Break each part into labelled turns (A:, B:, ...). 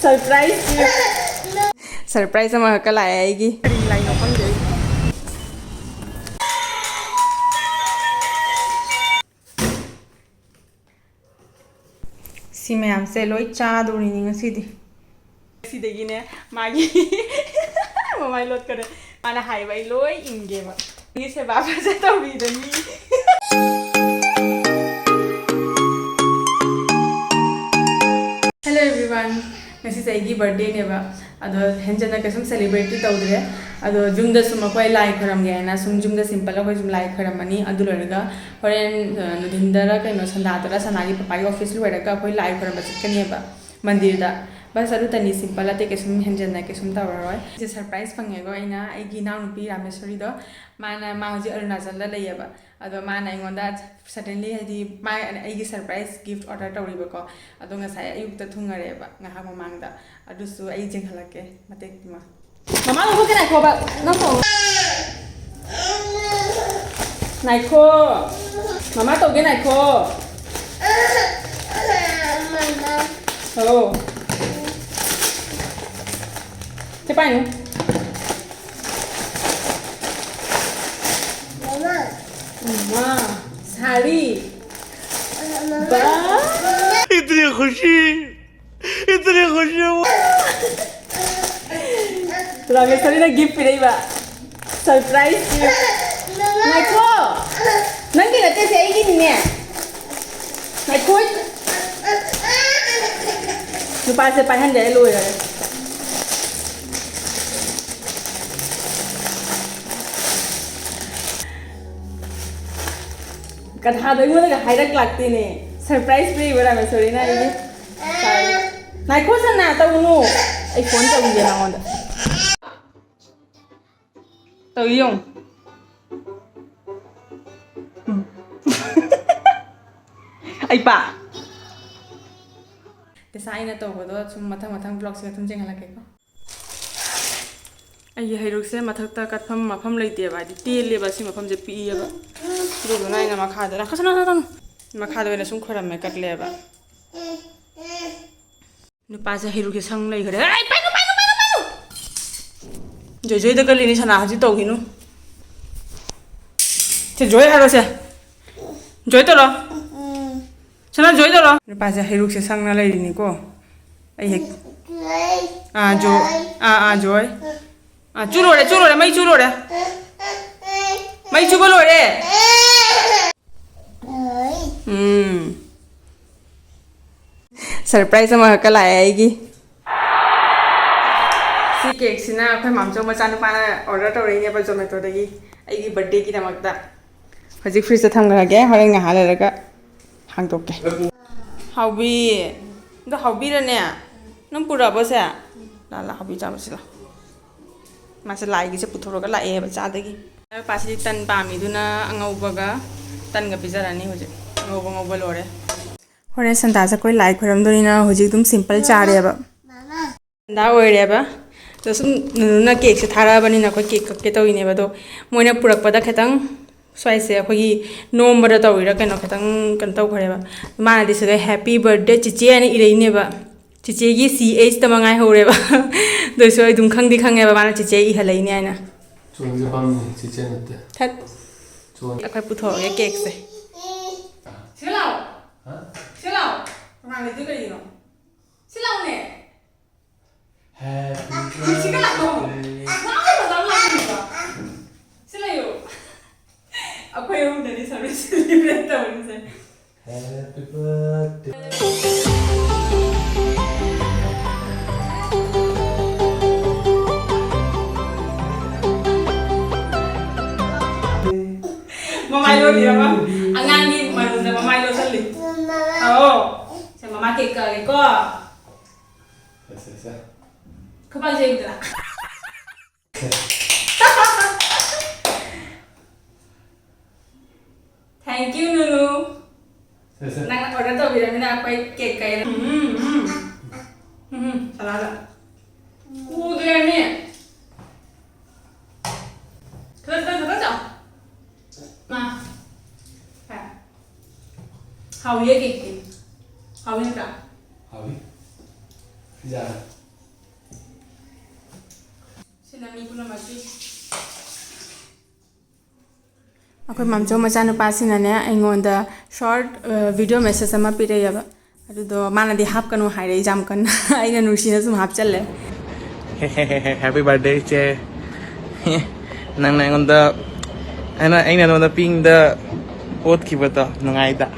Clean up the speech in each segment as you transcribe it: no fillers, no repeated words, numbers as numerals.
A: Surprise! Surprise sama kalaigi. Line open deh. Si mayam se loi cha duri ni ngasi di. Si degi ne magi mamai lot kare. Mana hai bai loi inge ba. Ni se ba ba se to bi de ni. Hello everyone. Ngasi sa igi birthday ne ba. Ado henjana ka sum celebrate tawdre. Ado jumda sum akoi lai kharam ge na sum jumda simple akoi sum lai kharam ani adu lorga horen nudindara kaino sandadara sanagi papai office lu eraga akoi lai kharam ba chitkani ba mandir da bas adu tani simple ate ke sum henjana ke sum tawroi je surprise pange go ina aigi naw nupi rameswari do mana ma hoji arunachal la lay ba ado mana ingonda suddenly hadi ma aigi surprise gift order tawri ba ko ado nga sai ayuk ta thungare ba nga ha mamangda adu su ai jenghalake mate ma Mama lo bukan naiko ba nako naiko Mama tau ge naiko Mama oh cepat ni Mama Mama sari ba इतनी खुशी रामेश्वरी ने gift पिराई बा surprise Naiko नंगी नते से आएगी नहीं है नाइको नुपा से पहन जाए लो यार कथा दे मुझे हाइरक लगती ने सरप्राइज पिराई बा रामेश्वरी ना ये नाइको से ना तो उन्हों iPhone तो उन्हें ना होता Tao yung Ay pa Design na to ko do sum mathang vlog se thum jeng halake ko Ay hairuk se mathak ta kat pham mapham leite ba di tel le ba si mapham je pi ba do do nai na makha da khasana na makha da na sum khoram me kat le ba nu pa se hairuk ke sang lai gare ai pai Joy da kali ni sana haji tau hinu. Ce joy haro se. Joy to lo. Sana joy to lo. Ni pa se hiruk se sang na lai ni ko. Ai hek. Jo. Joy. Chu lo re, mai chu lo re. Mai chu lo re. Surprise sama ka lai ai gi. Si cake sina akhoi mamcho macha nu pana order tawri ne ba zomato dagi aigi birthday ki damakta hoji fridge ta thamga ge hore nga halera ga hangtokke haubi do haubi ra ne nam pura ba se la haubi cha masila mase lai gi se puthoro ga la e ba cha dagi pasi tan pa mi duna angau ba ga tan ga bijarani hoje ngau ba lore hore santa sa koi lai khoram doni na hoji tum simple cha re ba mama da oi re ba तो सुम ना cake से थारा बनी ना कोई cake के तो इन्हें बतो मोइना पुरक पता खतंग स्वाई से कोई नोम बड़ा तो इरा के ना खतंग कंटाउ खरे बा माना दिसे तो हैप्पी बर्थडे चिचे यानी इरे इन्हें बा चिचे की CH तमंगाई हो रे बा तो इसो इधम खंग दिखांग है बा माना चिचे ही हलाई नहीं आना
B: चोन से पाम चिचे नते
A: थक चोन अखबार पुथो ये केक से चिलाओ हाँ चिलाओ माने तो करी नो चिलाओ ने
B: Happy
A: birthday. Selayo. Aku yang dari sana celebrate tahun ni.
B: Happy birthday. Mama Ilo dia apa? Angan ni malu dah Mama Ilo sali. Oh, saya Mama cake ke ko. Sesa.
A: Kapan saya itu? Thank you Nunu. Nang order tu bilang ni apa cake kaya. Salah lah. Dia ni. Kerja. Nah. How ye cake? How ye ka?
B: Hawi. Sinami pun mati.
A: Aku mamcu macam nu pasi nanya, ingonda short video message sama pire ya ba. Aduh do mana di hap kanu hai jam kan, aina nusi na sum hap challe.
C: Happy birthday che. Nang nang on the aina on the ping the oat kibata nungai da.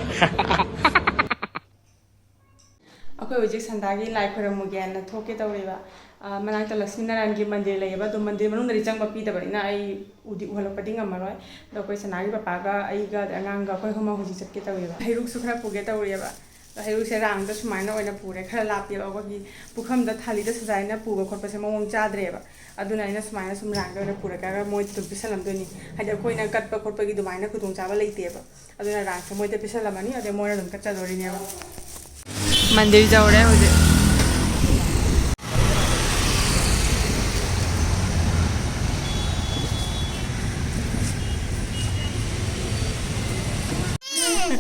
A: Aku ujik sandagi like kuramugi na thoke tawriba. Manang ta Lakshmi Narayan ki mandir laiba do mandir manung dari chang papi tabari na ai udi uhalo pading amaroi do koi sanagi papa ga ai ga angang ga koi homa huji chakke tawriba hairuk su khara puge tawriba hairuk se rang da sumaina oina pure khara lapi ba gi pukham da thali da sajaina puga khotpa se mawong chadreba aduna ina sumaina sum rang da oina pure ka moi tu bisalam doni haja koi na katpa khotpa gi dumaina kudung chaba leiteba aduna rang se moi te bisalamani ade moi na dum ka chadori ne ba mandir jawre hoje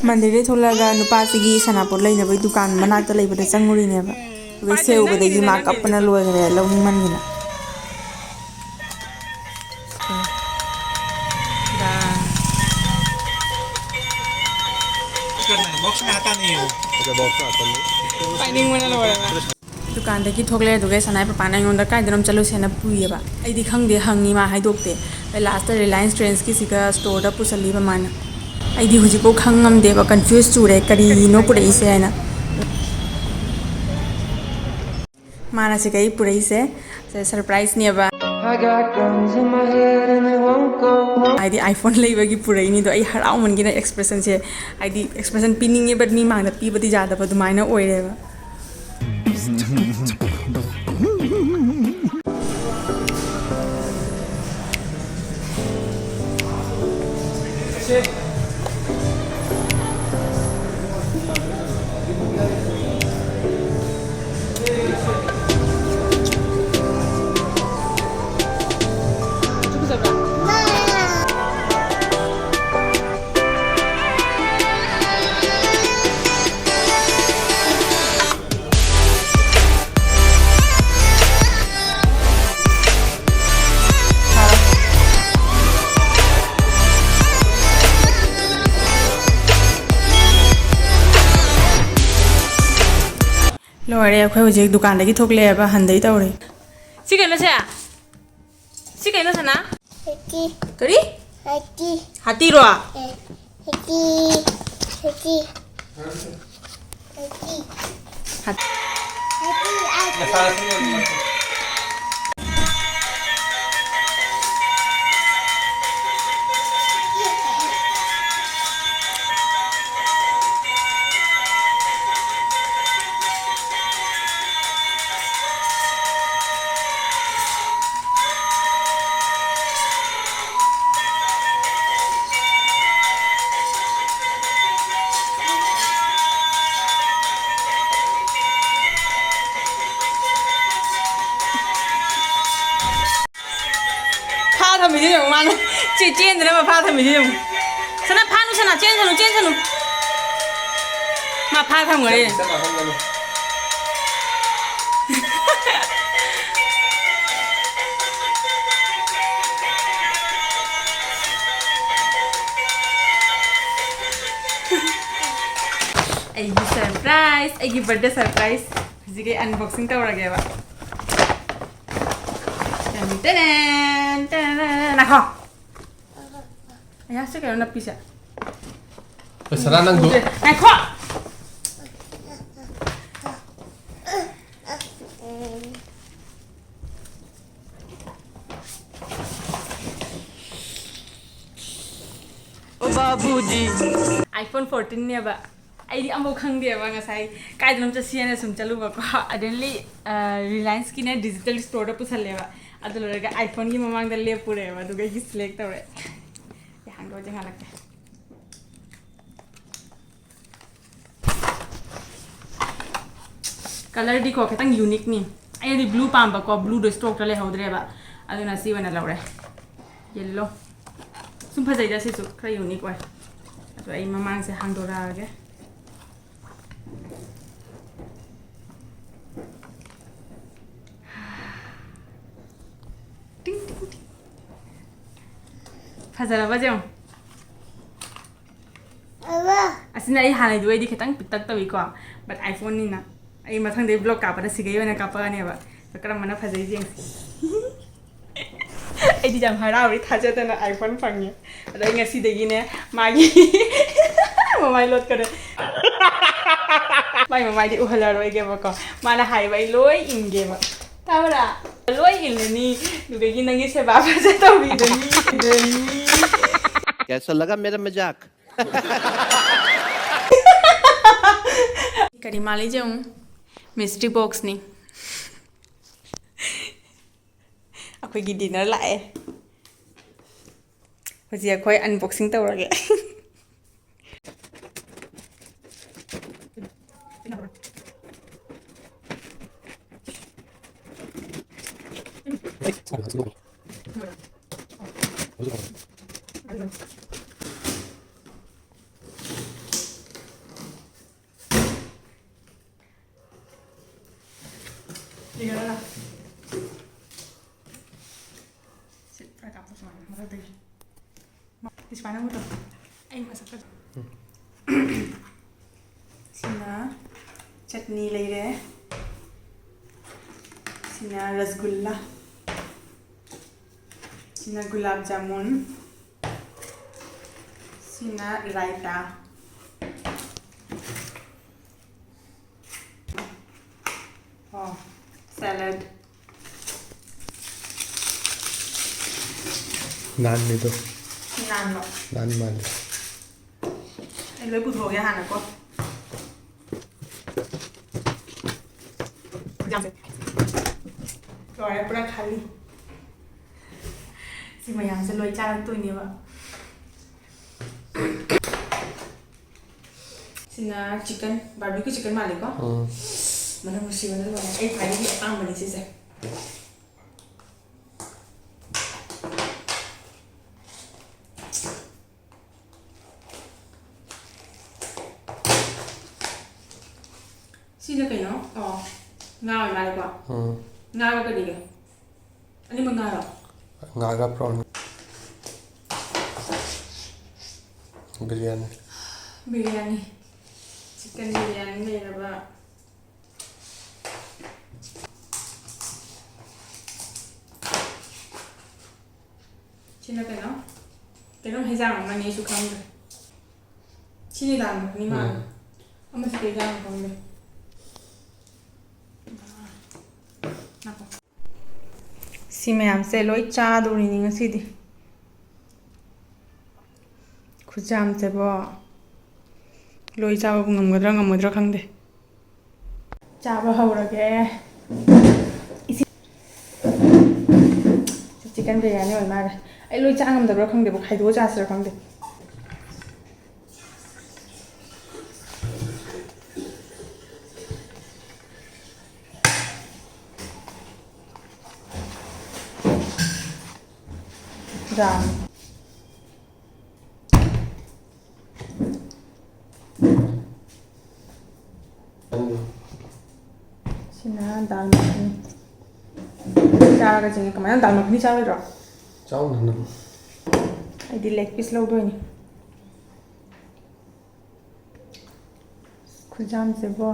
A: Mandiri tholaga nupasigi sanapur lainabay dukan manakta laibada changuri neba wese ubadagi makeup na loigre lawning mangina dukan dagi thogle dugai sanai papana ngonda kai daram chalo sena puiba aidi khangde hangni ma haidokte last Reliance Trends ki siga store da pusali ba mana aidi hujiko khangam deba confused chure kari no purei se aina mana se kai purei se surprise ne ba aidi iPhone leiba gi purei ni do ai harau man gi na expression se aidi expression pinning e but mi mangda pi badi jada ba dumaina oire ba Lore akhoi hujik dukan dagi thokle ba handai tawre si kaino cha si kaino sana hati kari hati ro hati mana chen de ma pha tham mi sana pha nu sana chen sanu ma pha tham ngare ai surprise ai birthday surprise jige unboxing tawrage ba Nah, kok? Ayah sih kayak napis ya.
C: Besaran nang
A: Nah, kok? Oh babuji. iPhone 14 nih ba. Ai ambo khang dia ba ngasai kai dum cha siana sum chalu ba ko adenli Reliance ki ne digital store da pusal le ba adu lorga iPhone ki mamang da le pure ba du ga ki select tawre ya hang do jang halak color di ko ketang unique ni ai di blue pam ba ko blue do stock ta le hodre ba adu na si wana lawre yellow sum phajai da se su kra unique wa adu ai mamang se hang do ra ge
B: ꯐꯖꯔꯕ ꯖꯦꯡ ꯑꯁꯤꯅ ꯑꯩ ꯍꯥꯟꯅꯩꯗꯨ ꯑꯩꯗꯤ ꯈꯤꯇꯪ ꯄꯤꯛꯇꯛ ꯇꯧꯏꯀꯣ but ꯑꯥꯏꯐꯣꯟꯅꯤꯅ ꯑꯩ ꯃꯊꯪꯗꯩ block ꯀꯥꯞꯄꯗ ꯁꯤꯒꯩ ꯑꯣꯏꯅ ꯀꯥꯞꯄꯛꯑꯅꯦꯕ ꯀꯔꯝꯕꯅ ꯐꯖꯩ ꯌꯦꯡꯁꯤ ꯑꯩꯗꯤ ꯌꯥꯝ ꯍꯔꯥꯎꯔꯤ ꯊꯥꯖꯗꯅ ꯑꯥꯏꯐꯣꯟ ꯐꯪꯉꯦ ꯑꯗꯣ ꯑꯩ ꯉꯁꯤꯗꯒꯤꯅꯦ ꯃꯥꯒꯤ ꯃꯃꯥꯏ ꯂꯣꯠꯀꯔꯦ ꯃꯥꯏ ꯃꯃꯥꯏꯗꯤ ꯎꯍꯜꯂꯔꯣꯏꯒꯦꯕꯀꯣ ꯃꯥꯅ ꯍꯥꯏꯕ ꯑꯩ ꯂꯣꯏ ꯏꯟꯒꯦꯕ ꯇꯥꯕ꯭ꯔꯥ ꯂꯣꯏ ꯏꯜꯂꯅꯤ ꯑꯗꯨꯗꯒꯤ ꯅꯪꯒꯤ ꯁꯦꯕꯥ ꯐꯖ ꯇꯧꯕꯤꯗꯅꯤ
D: कैसा लगा मेरा मजाक
B: ꯀꯔꯤ ꯃꯥꯜꯂꯤ ꯌꯦꯡꯉꯨ ꯃꯤꯁꯇ꯭ꯔꯤ ꯕꯣꯛꯁꯅꯤ ꯑꯩꯈꯣꯏꯒꯤ ꯗꯤꯅꯔ ꯂꯥꯛꯑꯦ ꯍꯧꯖꯤꯛ ꯑꯩꯈꯣꯏ ꯑꯟꯕꯣꯛꯁꯤꯡ ꯇꯧꯔꯒꯦ Lihat sit pada apa semua masa tadi di mana udah masak aja sina chutney lere sina rasgulla sina gulab jamun sina raita oh salad
D: नान ले दो
B: naan lo
D: नान मान
B: anh lấy bút hồ ra hẳn là con rồi em đang khali xin mày hàng sẽ lôi cha tôi nhiều ạ xin chicken barbecue chicken mà lấy có mà nó một xíu nữa rồi em phải đi ăn mà đi xem xin cho cái nó ngao mà lại quả ngao cái gì kìa anh đi mà ngao rồi
D: Naga prawn biryani
B: biryani chicken biryani này là bạn xin cho cái nó hay răng mà nghe chú không rồi xin đi làm nhưng mà ông mà cái răng không được ꯁꯤ ꯃꯌꯥꯝꯁꯦ ꯂꯣꯏ ꯆꯥꯗꯣꯔꯤꯅꯤ ꯉꯁꯤꯗꯤ ꯈꯨꯖꯥꯝꯁꯦꯕꯣ ꯂꯣꯏ ꯆꯥꯕ ꯉꯝꯒꯗ꯭ꯔꯥ ꯉꯝꯃꯣꯏꯗ꯭ꯔꯥ ꯈꯪꯗꯦ ꯆꯥꯕ ꯍꯧꯔꯒꯦ ꯆꯤꯀꯟ ꯕꯤꯔꯌꯥꯅꯤ ꯑꯣꯏ ꯃꯥꯜꯂꯦ ꯑꯩ ꯂꯣꯏ ꯆꯥ ꯉꯝꯗꯕ꯭ꯔꯥ ꯈꯪꯗꯦꯕ ꯈꯥꯏꯗꯣꯛꯑ ꯆꯥꯁꯤꯔꯥ ꯈꯪꯗꯦ Dal. Sina dal makhani. Charaga jingi kamana dal makhani chawadro?
D: चाव ना
B: Ai di leg piece lawdoini. Khujam se bo.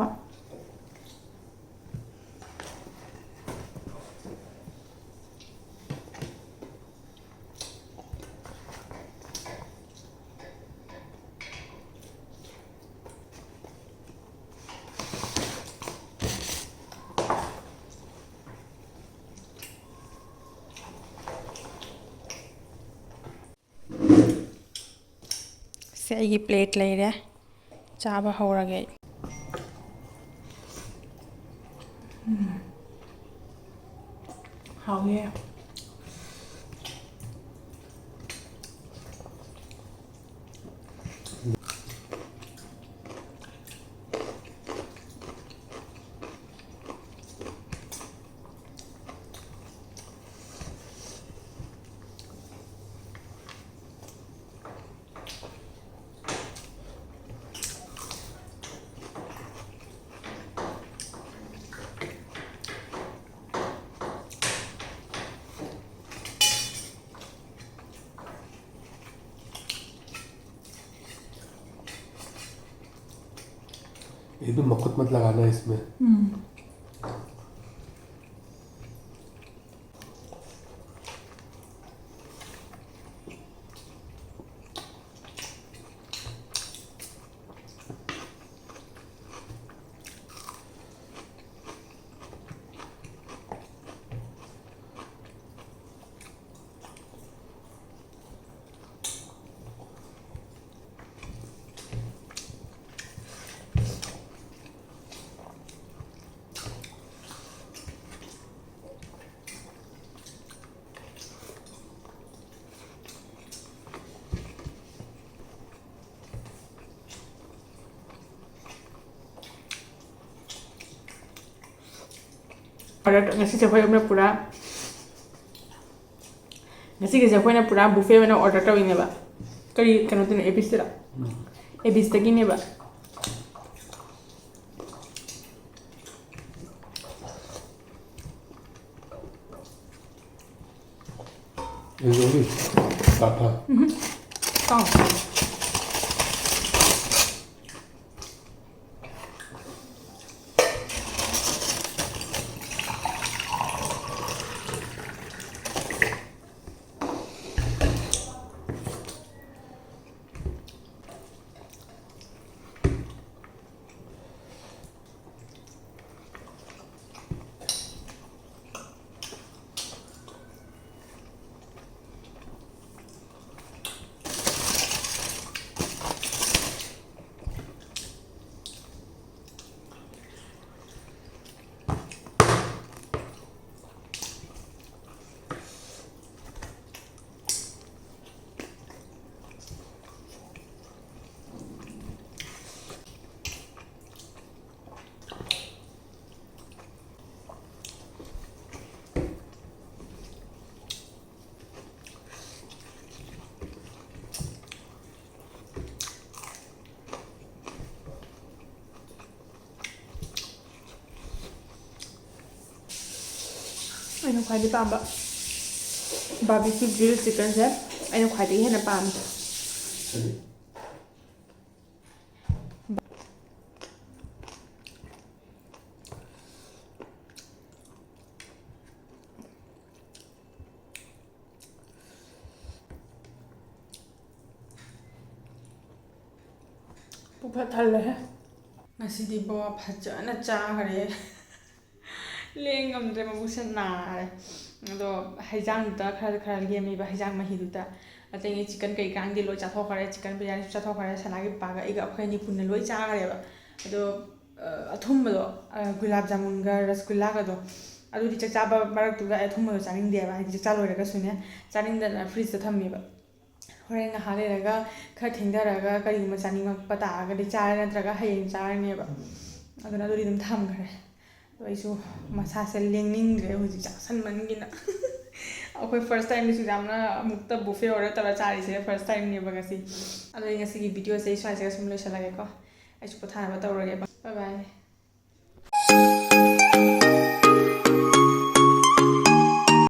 B: ꯁꯦ ꯑꯩꯒꯤ ꯄ꯭ꯂꯦꯠ ꯂꯩꯔꯦ ꯆꯥꯕ ꯍꯧꯔꯒꯦ ꯍꯥꯎꯌꯦ
D: ये भी मकुत मत लगाना इसमें।
B: ngasi je khoi amna pura ngasi ge je khoi na pura buffet na order ta wine ba kari kanu tin abis tira abis ta gine ba
D: ये जो भी काटा
B: tao anh khoai đi pam bạ barbecue grill chicken set anh khoai đi hết là pam bụng phát thậtเลยngasi di bawa phajana chagare ꯂꯦꯡꯉꯝꯗ꯭ꯔꯦ ꯃꯕꯨꯛꯁꯦ ꯅꯥꯔꯦ ꯑꯗꯣ ꯍꯩꯖꯥꯡꯗꯨꯗ ꯈꯔ ꯂꯦꯝꯃꯤꯕ ꯍꯩꯖꯥꯡ ꯃꯍꯤꯗꯨꯗ ꯑꯇꯩ chicken ꯀꯩꯀꯥꯡꯗꯤ ꯂꯣꯏ ꯆꯥꯊꯣꯛꯈ꯭ꯔꯦ chicken ꯕꯤꯔꯌꯥꯅꯤꯁꯨ ꯆꯥꯊꯣꯛꯈ꯭ꯔꯦ ꯁꯅꯥꯒꯤ ꯄꯥꯒ ꯑꯩꯒ ꯑꯩꯈꯣꯏ ꯑꯅꯤ ꯄꯨꯟꯅ ꯂꯣꯏ ꯆꯥꯈ꯭ꯔꯦꯕ ꯑꯗꯣ ꯑꯊꯨꯝꯕꯗꯣ ꯒꯨꯂꯥꯞ ꯖꯥꯃꯨꯟꯒ ꯔꯁꯒꯨꯜꯂꯥꯒꯗꯣ ꯑꯗꯨꯗꯤ ꯆꯥꯛ ꯆꯥꯕ ꯃꯔꯛꯇꯨꯗ ꯑꯩ ꯑꯊꯨꯝꯕꯗꯣ ꯆꯥꯅꯤꯡꯗꯦꯕ ꯍꯥꯏꯗꯤ ꯆꯥꯛ ꯆꯥ ꯂꯣꯏꯔꯒꯁꯨꯅꯦ ꯆꯥꯅꯤꯡꯗꯅ ꯐ꯭ꯔꯤꯖꯇ ꯊꯝꯃꯦꯕ ꯍꯣꯔꯦꯟ ꯉꯥꯏꯍꯥꯛ ꯂꯩꯔꯒ ꯈꯔ ꯊꯦꯡꯊꯔꯒ ꯀꯔꯤꯒꯨꯝꯕ ꯆꯥꯅꯤꯡꯉꯛꯄ ꯇꯥꯔꯒꯗꯤ ꯆꯥꯔꯦ ꯅꯠꯇ꯭ꯔꯒ ꯍꯌꯦꯡ ꯆꯥꯔꯅꯦꯕ ꯑꯗꯨꯅ ꯑꯗꯨꯗꯤ ꯑꯗꯨꯝ ꯊꯝꯈ꯭ꯔꯦ ꯑꯗꯣ ꯑꯩꯁꯨ ꯃꯁꯥꯁꯦ ꯂꯦꯡꯅꯤꯡꯗ꯭ꯔꯦ ꯍꯧꯖꯤꯛ ꯆꯥꯁꯟꯃꯟꯒꯤꯅ ꯑꯩꯈꯣꯏ ꯐꯥꯔꯁ ꯇꯥꯏꯝꯗꯁꯨ ꯌꯥꯝꯅ ꯑꯃꯨꯛꯇ ꯕꯨꯐꯦ ꯑꯣꯔꯗꯔ ꯇꯧꯔ ꯆꯥꯔꯤꯁꯦ ꯐꯥꯔꯁ ꯇꯥꯏꯝꯅꯦꯕ ꯉꯁꯤ ꯑꯗꯣ ꯑꯩ ꯉꯁꯤꯒꯤ ꯚꯤꯗꯤꯑꯣꯁꯦ ꯑꯩ ꯁ꯭ꯋꯥꯏꯁꯤꯒ ꯁꯨꯝ ꯂꯣꯏꯁꯤꯜꯂꯒꯦꯀꯣ ꯑꯩꯁꯨ ꯄꯣꯊꯥꯅꯕ ꯇꯧꯔꯒꯦ ꯕꯥꯏ ꯕꯥꯏ